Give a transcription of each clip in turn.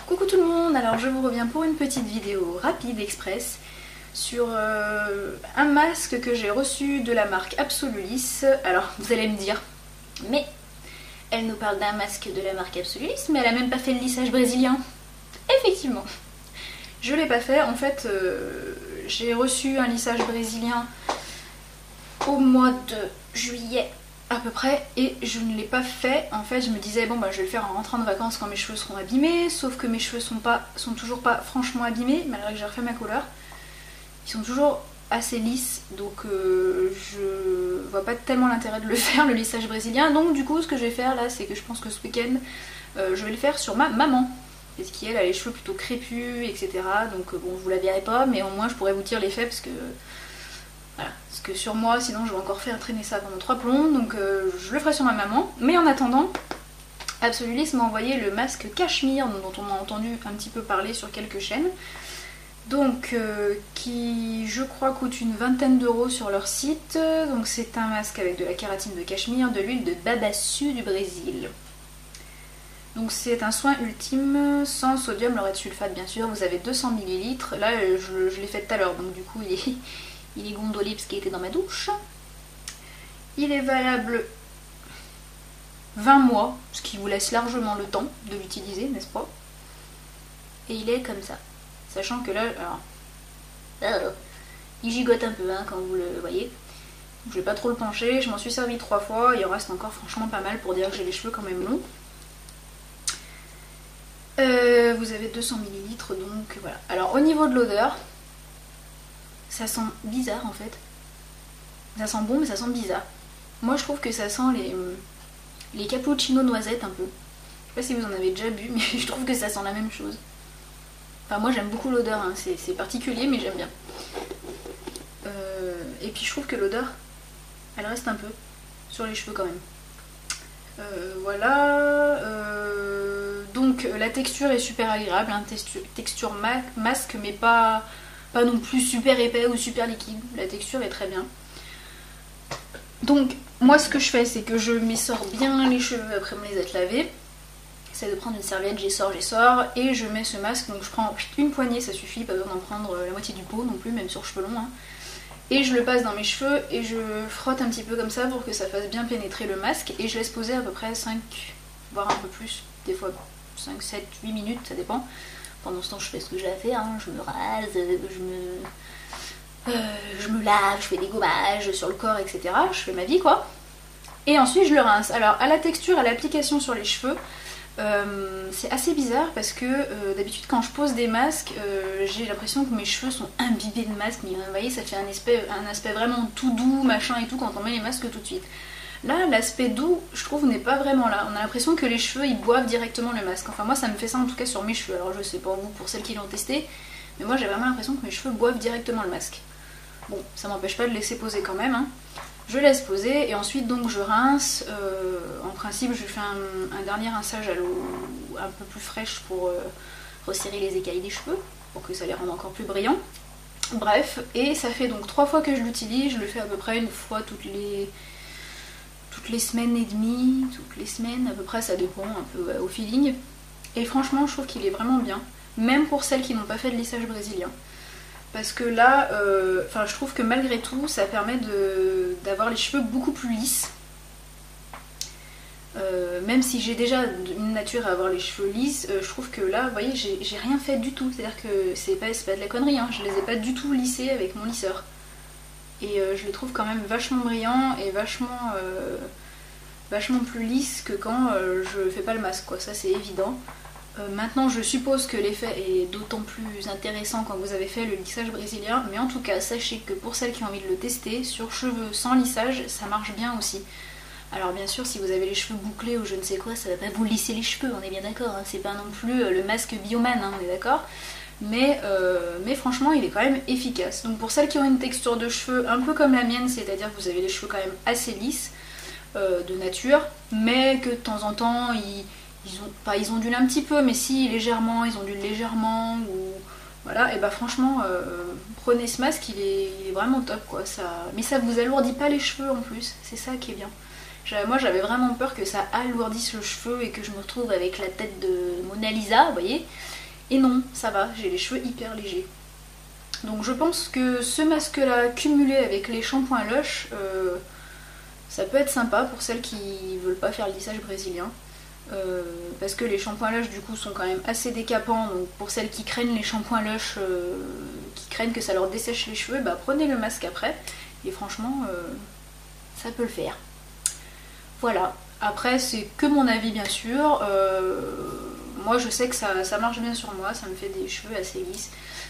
Coucou tout le monde, alors je vous reviens pour une petite vidéo rapide express sur un masque que j'ai reçu de la marque Absolulis. Alors vous allez me dire, mais elle nous parle d'un masque de la marque Absolulis, mais elle a même pas fait le lissage brésilien. Effectivement, je l'ai pas fait. En fait, j'ai reçu un lissage brésilien au mois de juillet à peu près et je ne l'ai pas fait. En fait, je me disais bon bah je vais le faire en rentrant de vacances quand mes cheveux seront abîmés, sauf que mes cheveux sont toujours pas franchement abîmés malgré que j'ai refait ma couleur. Ils sont toujours assez lisses, donc je vois pas tellement l'intérêt de le faire, le lissage brésilien. Donc du coup ce que je vais faire là, c'est que je pense que ce week-end je vais le faire sur ma maman, parce qu'elle a les cheveux plutôt crépus, etc. Donc bon, vous la verrez pas, mais au moins je pourrais vous dire l'effet, parce que voilà, parce que sur moi sinon je vais encore faire traîner ça pendant 3 plombs, donc je le ferai sur ma maman. Mais en attendant, Absolulis m'a envoyé le masque cachemire dont on a entendu un petit peu parler sur quelques chaînes, donc qui je crois coûte une vingtaine d'euros sur leur site. Donc c'est un masque avec de la kératine de cachemire, de l'huile de babassu du Brésil. Donc c'est un soin ultime sans sodium lauryl sulfate bien sûr. Vous avez 200 ml, là je l'ai fait tout à l'heure, donc du coup il est gondolé parce qu'il était dans ma douche. Il est valable 20 mois, ce qui vous laisse largement le temps de l'utiliser, n'est-ce pas? Et il est comme ça. Sachant que là, alors, il gigote un peu hein, quand vous le voyez. Je vais pas trop le pencher, je m'en suis servi 3 fois, il en reste encore franchement pas mal pour dire que j'ai les cheveux quand même longs. Vous avez 200 ml, donc voilà. Alors au niveau de l'odeur, ça sent bizarre en fait. Ça sent bon mais ça sent bizarre. Moi je trouve que ça sent les cappuccinos noisettes un peu. Je sais pas si vous en avez déjà bu, mais je trouve que ça sent la même chose. Enfin moi j'aime beaucoup l'odeur, hein. C'est particulier mais j'aime bien. Et puis je trouve que l'odeur, elle reste un peu sur les cheveux quand même. Voilà. Donc la texture est super agréable, hein. Texture masque mais pas non plus super épais ou super liquide. La texture est très bien. Donc moi ce que je fais, c'est que je m'essore bien les cheveux après me les être lavés. J'essaie de prendre une serviette, j'essore et je mets ce masque. Donc je prends une poignée, ça suffit, pas besoin d'en prendre la moitié du pot non plus, même sur cheveux longs, hein. Et je le passe dans mes cheveux et je frotte un petit peu comme ça pour que ça fasse bien pénétrer le masque. Et je laisse poser à peu près 5, voire un peu plus, des fois 5, 7, 8 minutes, ça dépend. Pendant ce temps je fais ce que j'ai à faire, hein. Je me rase, je me lave, je fais des gommages sur le corps, etc. Je fais ma vie quoi. Et ensuite je le rince. Alors à la texture, à l'application sur les cheveux, c'est assez bizarre parce que d'habitude quand je pose des masques, j'ai l'impression que mes cheveux sont imbibés de masque. Mais vous voyez, ça fait un aspect vraiment tout doux, machin et tout quand on met les masques tout de suite. Là, l'aspect doux, je trouve, n'est pas vraiment là. On a l'impression que les cheveux, ils boivent directement le masque. Enfin moi ça me fait ça en tout cas sur mes cheveux. Alors je sais pas vous, pour celles qui l'ont testé, mais moi j'ai vraiment l'impression que mes cheveux boivent directement le masque. Bon, ça m'empêche pas de laisser poser quand même, hein. Je laisse poser et ensuite donc je rince. En principe je fais un dernier rinçage à l'eau un peu plus fraîche pour resserrer les écailles des cheveux, pour que ça les rende encore plus brillants. Bref, et ça fait donc 3 fois que je l'utilise. Je le fais à peu près une fois toutes les semaines et demie, toutes les semaines à peu près, ça dépend un peu au feeling. Et franchement je trouve qu'il est vraiment bien, même pour celles qui n'ont pas fait de lissage brésilien. Parce que là, je trouve que malgré tout, ça permet d'avoir les cheveux beaucoup plus lisses. Même si j'ai déjà une nature à avoir les cheveux lisses, je trouve que là, vous voyez, j'ai rien fait du tout. C'est-à-dire que c'est pas de la connerie, hein. Je les ai pas du tout lissés avec mon lisseur. Et je les trouve quand même vachement brillants et vachement plus lisses que quand je fais pas le masque, quoi. Ça c'est évident. Maintenant je suppose que l'effet est d'autant plus intéressant quand vous avez fait le lissage brésilien, mais en tout cas sachez que pour celles qui ont envie de le tester, sur cheveux sans lissage ça marche bien aussi. Alors bien sûr si vous avez les cheveux bouclés ou je ne sais quoi, ça va pas vous lisser les cheveux, on est bien d'accord, hein. C'est pas non plus le masque Bioman, hein, on est d'accord, mais franchement il est quand même efficace. Donc pour celles qui ont une texture de cheveux un peu comme la mienne, c'est-à-dire que vous avez les cheveux quand même assez lisses de nature, mais que de temps en temps ils ondulent un petit peu, mais si légèrement, ils ondulent légèrement, ou voilà, et bah franchement, prenez ce masque, il est vraiment top quoi. Mais ça vous alourdit pas les cheveux en plus, c'est ça qui est bien. Moi j'avais vraiment peur que ça alourdisse le cheveu et que je me retrouve avec la tête de Mona Lisa, vous voyez. Et non, ça va, j'ai les cheveux hyper légers. Donc je pense que ce masque là cumulé avec les shampoings Lush, ça peut être sympa pour celles qui veulent pas faire le lissage brésilien. Parce que les shampoings Lush du coup sont quand même assez décapants, donc pour celles qui craignent les shampoings Lush, qui craignent que ça leur dessèche les cheveux, bah prenez le masque après, et franchement ça peut le faire. Voilà, après c'est que mon avis bien sûr, moi je sais que ça marche bien sur moi, ça me fait des cheveux assez lisses.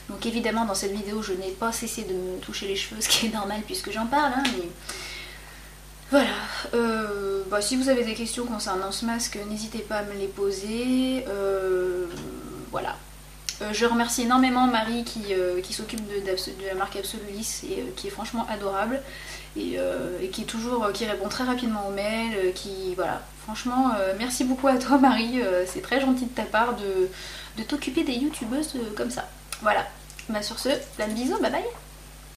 Donc évidemment dans cette vidéo je n'ai pas cessé de me toucher les cheveux, ce qui est normal puisque j'en parle, hein, mais voilà. Bah, si vous avez des questions concernant ce masque, n'hésitez pas à me les poser. Voilà. Je remercie énormément Marie qui s'occupe de la marque Absolulis et qui est franchement adorable et qui répond très rapidement aux mails, voilà. Franchement, merci beaucoup à toi Marie, c'est très gentil de ta part de t'occuper des youtubeuses comme ça. Voilà. Bah sur ce, plein de bisous, bye bye.